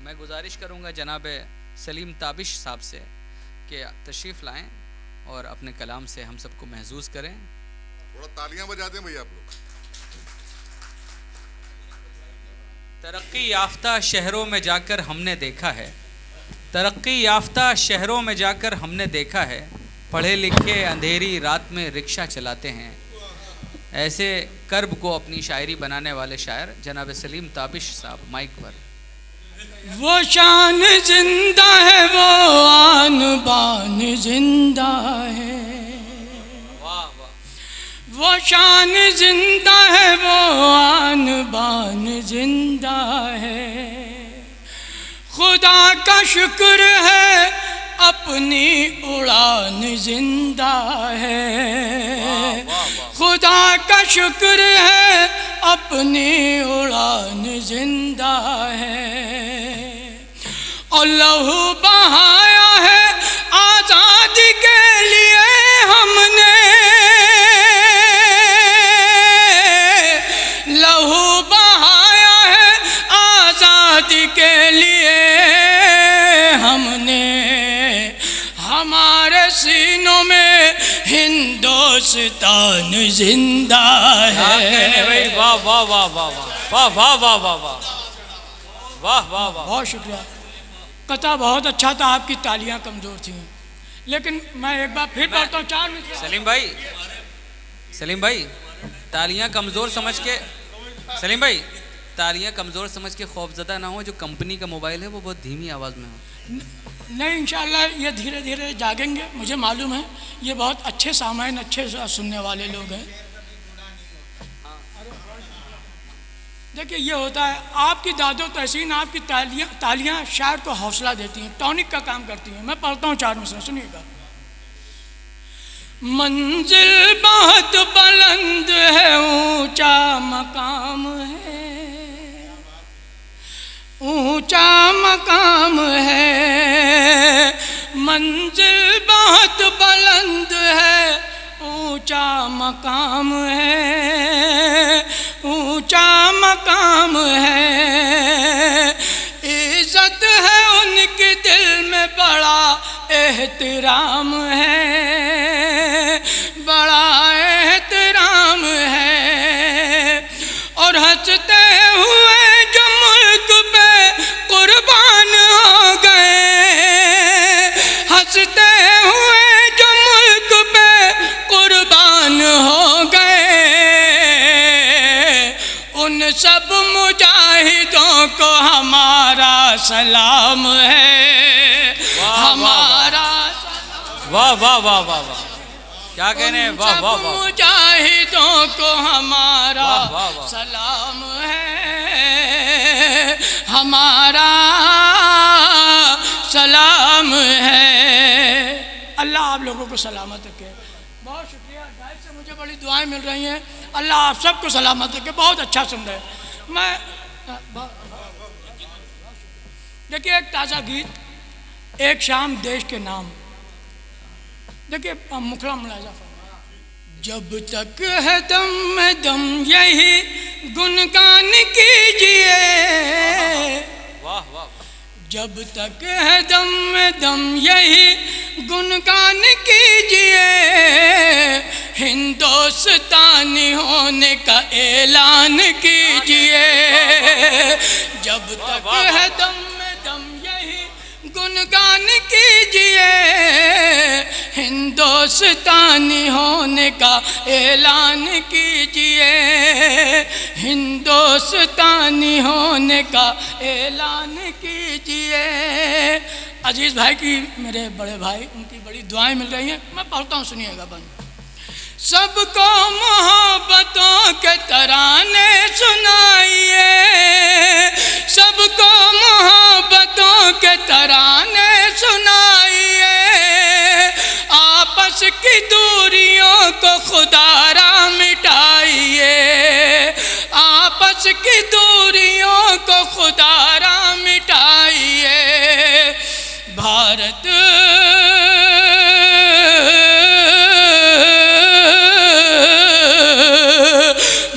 मैं गुजारिश करूँगा जनाब सलीम ताबिश साहब से कि तशरीफ़ लाएं और अपने कलाम से हम सबको महजूज़ करें। थोड़ा तालियां बजा दें भैया आप लोग। तरक्की याफ्ता शहरों में जाकर हमने देखा है, तरक्की याफ्ता शहरों में जाकर हमने देखा है, पढ़े लिखे अंधेरी रात में रिक्शा चलाते हैं। ऐसे कर्ब को अपनी शायरी बनाने वाले शायर जनाब सलीम ताबिश साहब माइक पर। वो शान जिंदा है, वो आन बान जिंदा है, वाह वाह। वो शान जिंदा है, वो आन बान जिंदा है। खुदा का शुक्र है अपनी उड़ान जिंदा है। खुदा का शुक्र है अपनी उड़ान जिंदा है। और लहू बहाया है आज़ादी के लिए हमने, लहू बहाया है आज़ादी के लिए हमने। हमारे सीनों में हिंदुस्तान जिंदा है। भाई वाह वाह वाह वाह वाह वाह वाह वाह वाह वाह वाह वाह। बहुत शुक्रिया। कथा बहुत अच्छा था, आपकी तालियां कमज़ोर थी, लेकिन मैं एक बार फिर पढ़ता हूँ 4 मिनट। सलीम भाई तालियां कमज़ोर समझ के, सलीम भाई तालियां कमज़ोर समझ के खौफज़दा ना हो। जो कंपनी का मोबाइल है वो बहुत धीमी आवाज़ में हो। नहीं, इंशाल्लाह ये धीरे धीरे जागेंगे, मुझे मालूम है ये बहुत अच्छे सामाइन, अच्छे सुनने वाले लोग हैं। देखिए ये होता है, आपकी दादो तहसीन, आपकी तालियां शायर को हौसला देती हैं, टॉनिक का काम करती हैं। मैं पढ़ता हूँ 4 मिसरे, सुनिएगा। मंजिल बहुत बुलंद है, ऊंचा मकाम है, ऊंचा मकाम है। मंजिल बहुत बुलंद है, ऊंचा मकाम है, ऊंचा मकाम है। इज्जत है उनके दिल में, बड़ा एहतराम है, बड़ा एहतराम है। और हंसते हुए जो मुल्क पे कुर्बान हो गए, हंसते हुए जो मुल्क पे कुर्बान हो गए, उन सब मुजाहिदों को हमारा सलाम है, हमारा। वाह वाह वाह वाह वाह, क्या कहने हैं, वाह वाह वाह। मुजाहिदों को हमारा वाह वाह वाह। सलाम है, हमारा सलाम है। अल्लाह आप लोगों को सलामत रखे। बहुत शुक्रिया, गायक से मुझे बड़ी दुआएं मिल रही हैं। अल्लाह आप सबको सलामत रखे। बहुत अच्छा सुन रहे हैं। मैं देखिए एक ताज़ा गीत, एक शाम देश के नाम। देखिए मुखला मुलाजा। जब तक है दम में दम यही गुणगान कीजिए, वाह वाह। जब तक है दम में दम यही गुणगान कीजिए, हिंदुस्तानी होने का ऐलान कीजिए। जब तक है दम में दम यही गुणगान कीजिए, हिंदुस्तानी होने का ऐलान कीजिए, हिंदुस्तानी होने का ऐलान कीजिए। अजीज़ भाई की, मेरे बड़े भाई, उनकी बड़ी दुआएं मिल रही हैं। मैं पढ़ता हूँ, सुनिएगा बंद। सबको मोहब्बतों के तराने सुनाइए, सबको मोहब्बतों के तराने सुनाइए। आपस की दूरियों को खुदारा मिटाइए, आपस की दूरियों को खुदारा मिटाइए। भारत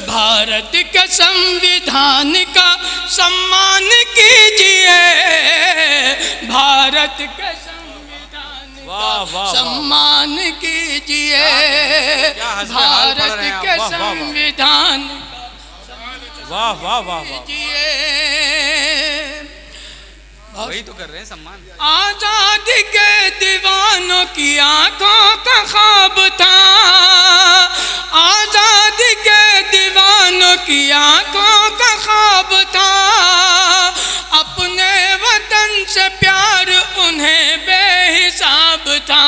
भारत के संविधान का सम्मान कीजिए, भारत के संविधान वाह, का वाह, सम्मान कीजिए, क्या हंस रहे, हाल पढ़ भारत रहे हैं आप। के वाह, वाह, वाह। संविधान वाह वाह वाह वाह, कीजिए। वही तो कर रहे हैं सम्मान। आजादी के दीवानों की आंखों का ख्वाब था, आजादी के दीवानों की आंखों का ख्वाब था, अपने वतन से प्यार उन्हें बेहिसाब था,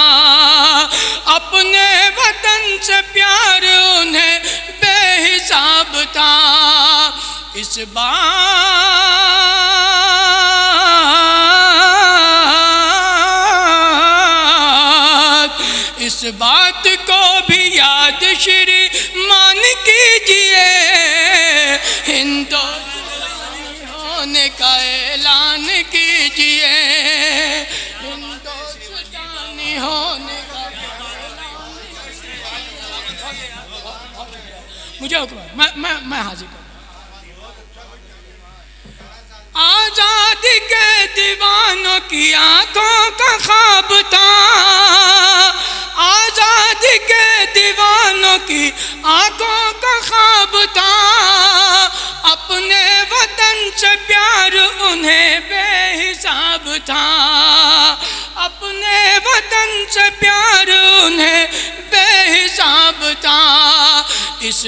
अपने वतन से प्यार उन्हें बेहिसाब था। इस बात को भी याद श्रीमान कीजिए, हिंदुस्तानी होने का ऐलान कीजिए, हिंदुस्तानी होने का। मुझे मैं हाजिर करूँ। आजादी के दीवानों की आंखों का ख्वाब था, आजादी के दीवानों की आंखों का ख्वाब था, अपने वतन से प्यार उन्हें बेहिसाब था, अपने वतन से प्यार उन्हें बेहिसाब था। इस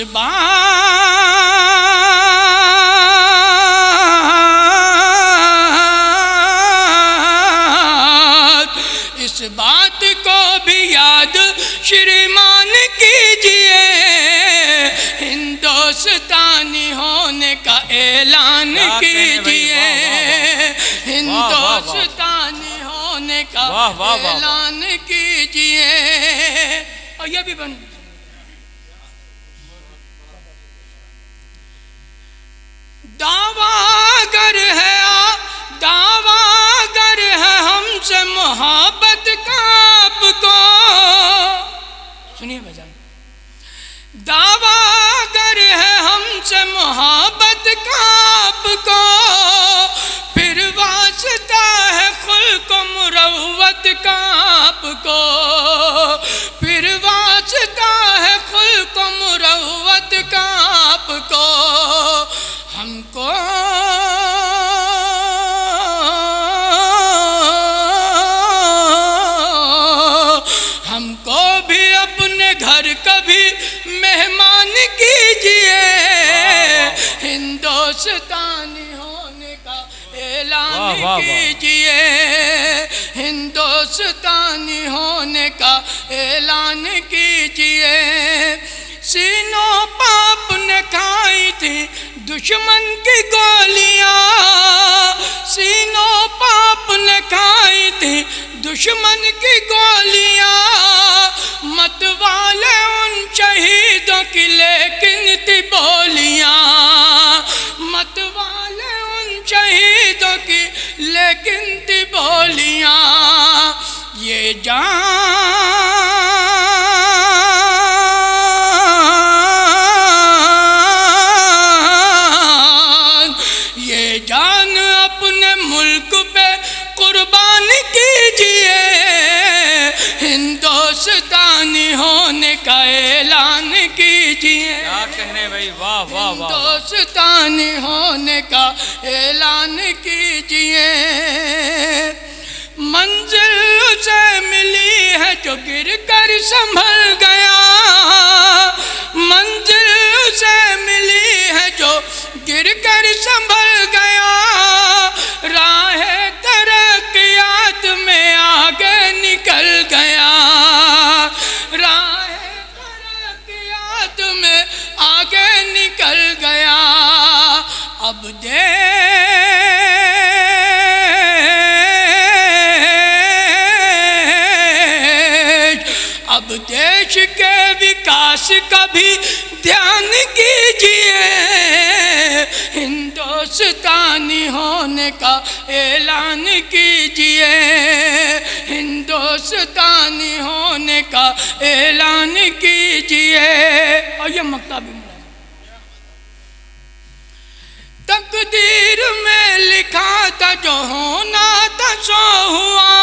बात को भी याद श्रीमान कीजिए, हिंदुस्तानी होने का ऐलान कीजिए, हिंदुस्तानी होने का ऐलान कीजिए। और ये भी बन दावागर है, दावागर है हमसे मोहब्बत का आपको। सुनिए बजान, दावागर है हमसे मोहब्बत का आपको, फिर वास्ता है खुल्क मुरव्वत का आपको, फिर वास्ता है खुल्क मुरव्वत का आपको। हमको भी अपने घर कभी मेहमान कीजिए, हिंदुस्तानी होने का ऐलान कीजिए, हिंदुस्तानी होने का ऐलान कीजिए। सीनों पाप ने खाई थी दुश्मन की गोलियां, सीनों पाप ने खाई थी दुश्मन की गोलियां, मत वाले उन शहीदों की लेकिन थी बोलियां, मत वाले उन शहीदों की लेकिन थी बोलियां। ये जान अपने मुल्क पे कुर्बान कीजिए, हिंदुस्तानी होने का ऐलान कीजिए। क्या कहने भाई, वाह वाह वाह। हिंदुस्तानी होने का ऐलान कीजिए। मंजिल से मिली है जो गिर कर संभल गया, मंजिल से मिली है जो गिर कर संभल गया, राह तरक्कियात में आगे निकल गया, राह तरक्कियात में आगे निकल गया। अब देश के विकास का भी ध्यान कीजिए, हिंदुस्तानी होने का ऐलान कीजिए, हिंदुस्तानी होने का ऐलान कीजिए। और ये मक्ता भी तकदीर में लिखा था जो होना था सो हुआ,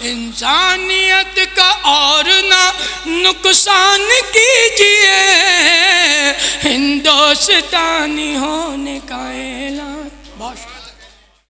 इंसानियत का और ना नुकसान कीजिए, हिंदुस्तानी होने का ऐलान। बस।